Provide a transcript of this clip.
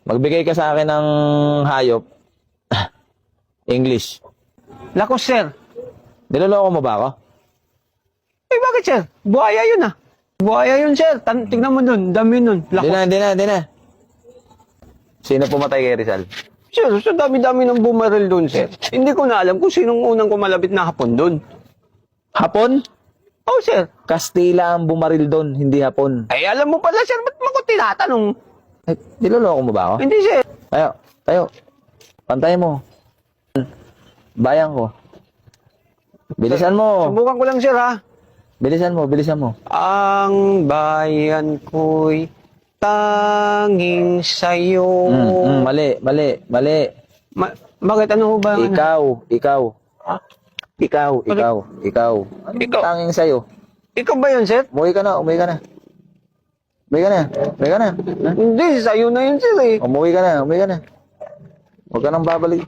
Magbigay ka sa akin ng hayop. English. Lakos, sir. Niloloko mo ba ako? Eh, bakit, sir? Buhaya yun, ah. Buhaya yun, sir. Tignan mo nun. Dami nun. Lakos. Hindi na. Sino pumatay kay Rizal? Sir, so dami-dami ng bumaril doon, sir. Hindi ko na alam kung sinong unang kumalapit na hapon doon. Hapon? Oh, sir. Kastila ang bumaril doon, hindi Hapon. Ay, alam mo pala, sir. Ba't mo ko tinatanong? Ay, niloloko mo ba ako? Hindi, sir. Tayo. Pantay mo. Bayan ko. Bilisan mo. Subukan ko lang, sir, ha? Bilisan mo. Ang bayan ko'y tanging sa'yo. Mali. Bakit? Ano ba? Ikaw. Ha? Ikaw. Ikaw. Tanging sa'yo. Ikaw ba yun, sir? Umuwi ka na. Ha? Hindi, sa'yo na yun, sir, eh. Umuwi ka na. Huwag ka nang babalik.